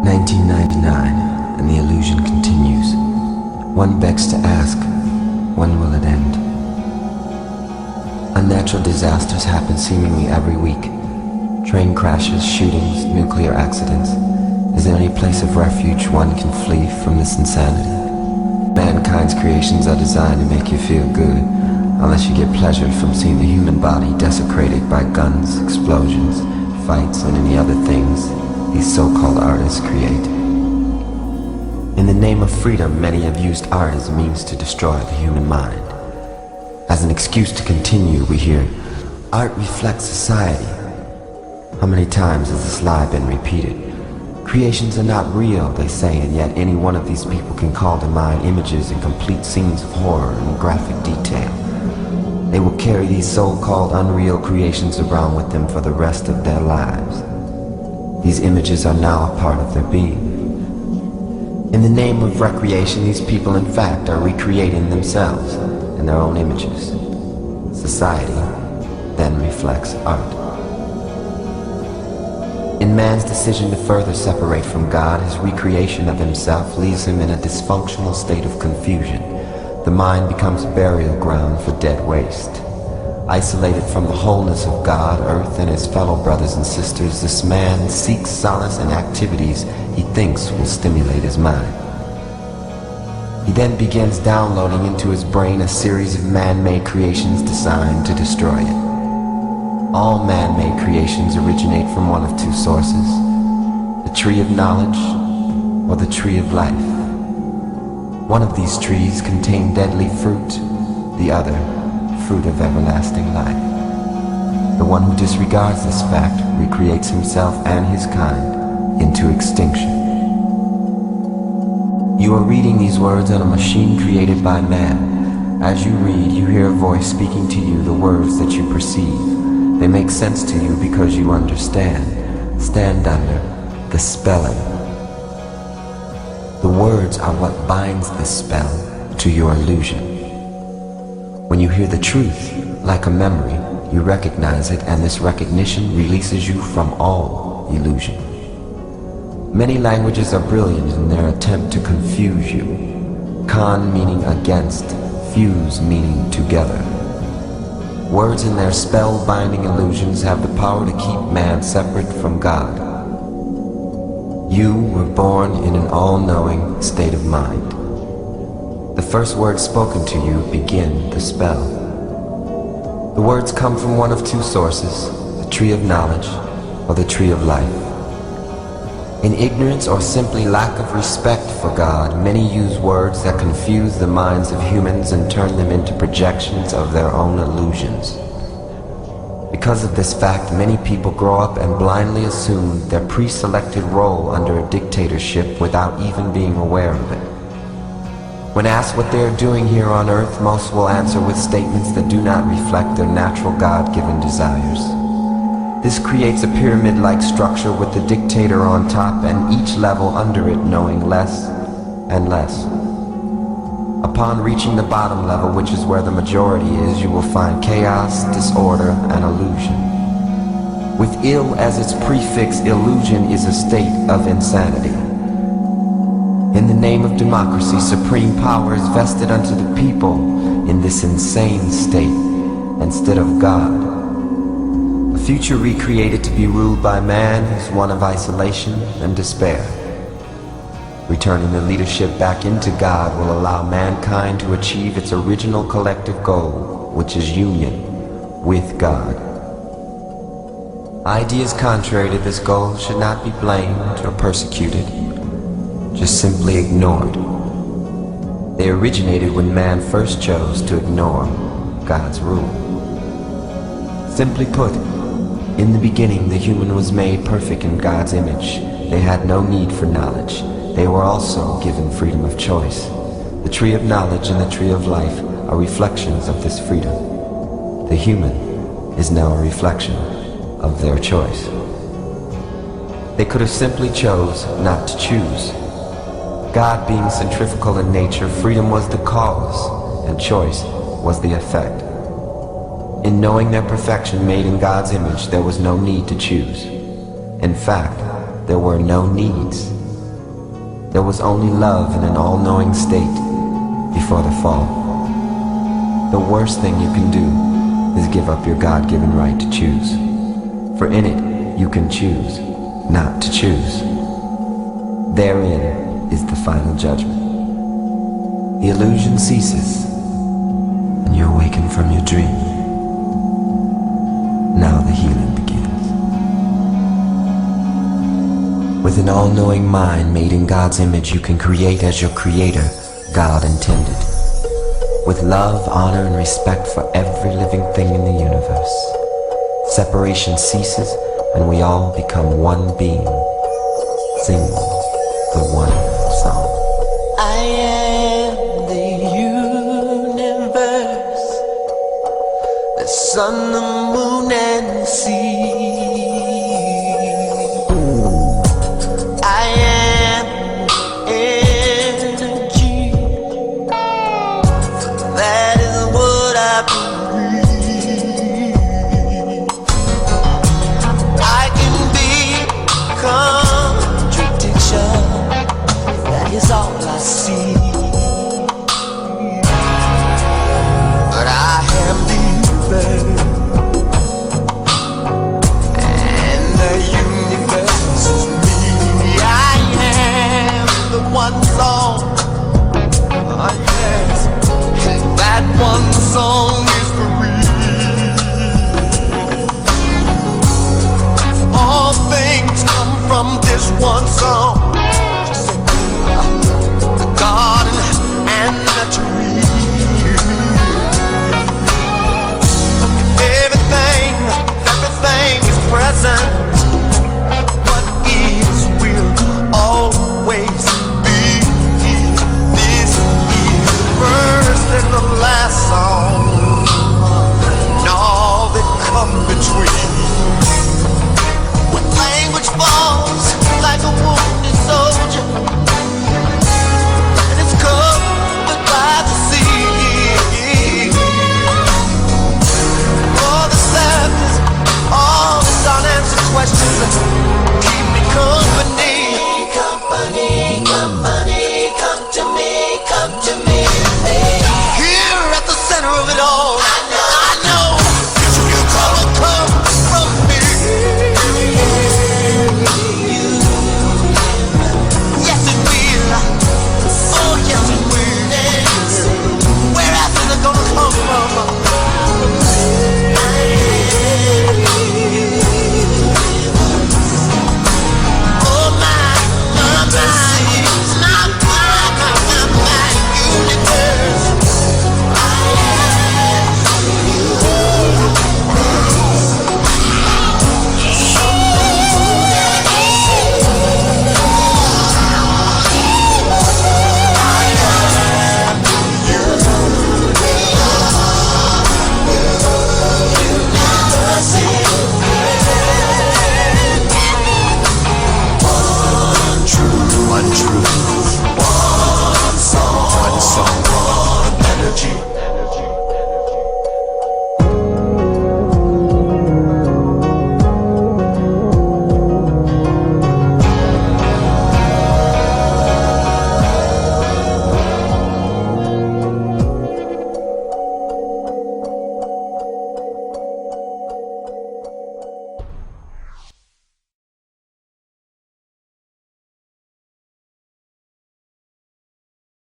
1999, and the illusion continues. One begs to ask, when will it end? Unnatural disasters happen seemingly every week. Train crashes, shootings, nuclear accidents. Is there any place of refuge one can flee from this insanity? Mankind's creations are designed to make you feel good, unless you get pleasure from seeing the human body desecrated by guns, explosions, fights, and any other things these so-called artists create. In the name of freedom, many have used art as a means to destroy the human mind. As an excuse to continue, we hear, art reflects society. How many times has this lie been repeated? Creations are not real, they say, and yet any one of these people can call to mind images and complete scenes of horror and graphic detail. They will carry these so-called unreal creations around with them for the rest of their lives. These images are now a part of their being. In the name of recreation, these people in fact are recreating themselves in their own images. Society then reflects art. In man's decision to further separate from God, his recreation of himself leaves him in a dysfunctional state of confusion. The mind becomes a burial ground for dead waste. Isolated from the wholeness of God, earth, and his fellow brothers and sisters, this man seeks solace in activities he thinks will stimulate his mind. He then begins downloading into his brain a series of man-made creations designed to destroy it. All man-made creations originate from one of two sources: the tree of knowledge or the tree of life. One of these trees contains deadly fruit, the other, fruit of everlasting life. The one who disregards this fact recreates himself and his kind into extinction. You are reading these words on a machine created by man. As you read, you hear a voice speaking to you the words that you perceive. They make sense to you because you understand. Stand under the spelling. The words are what binds this spell to your illusion. When you hear the truth, like a memory, you recognize it, and this recognition releases you from all illusion. Many languages are brilliant in their attempt to confuse you. Con meaning against, fuse meaning together. Words in their spell-binding illusions have the power to keep man separate from God. You were born in an all-knowing state of mind. The first words spoken to you begin the spell. The words come from one of two sources, the tree of knowledge or the tree of life. In ignorance or simply lack of respect for God, many use words that confuse the minds of humans and turn them into projections of their own illusions. Because of this fact, many people grow up and blindly assume their pre-selected role under a dictatorship without even being aware of it. When asked what they are doing here on earth, most will answer with statements that do not reflect their natural God-given desires. This creates a pyramid-like structure with the dictator on top and each level under it knowing less and less. Upon reaching the bottom level, which is where the majority is, you will find chaos, disorder, and illusion. With ill as its prefix, illusion is a state of insanity. In the name of democracy, supreme power is vested unto the people in this insane state instead of God. A future recreated to be ruled by man is one of isolation and despair. Returning the leadership back into God will allow mankind to achieve its original collective goal, which is union with God. Ideas contrary to this goal should not be blamed or persecuted, just simply ignored. They originated when man first chose to ignore God's rule. Simply put, in the beginning the human was made perfect in God's image. They had no need for knowledge. They were also given freedom of choice. The tree of knowledge and the tree of life are reflections of this freedom. The human is now a reflection of their choice. They could have simply chose not to choose. God being centrifugal in nature, freedom was the cause, and choice was the effect. In knowing their perfection made in God's image, there was no need to choose. In fact, there were no needs. There was only love in an all-knowing state before the fall. The worst thing you can do is give up your God-given right to choose. For in it, you can choose not to choose. Therein is the final judgment. The illusion ceases, and you awaken from your dream. Now the healing begins. With an all-knowing mind made in God's image, you can create as your creator, God intended. With love, honor, and respect for every living thing in the universe. Separation ceases, and we all become one being. Sing the one song. I am the universe, the sun, the moon, and the sea.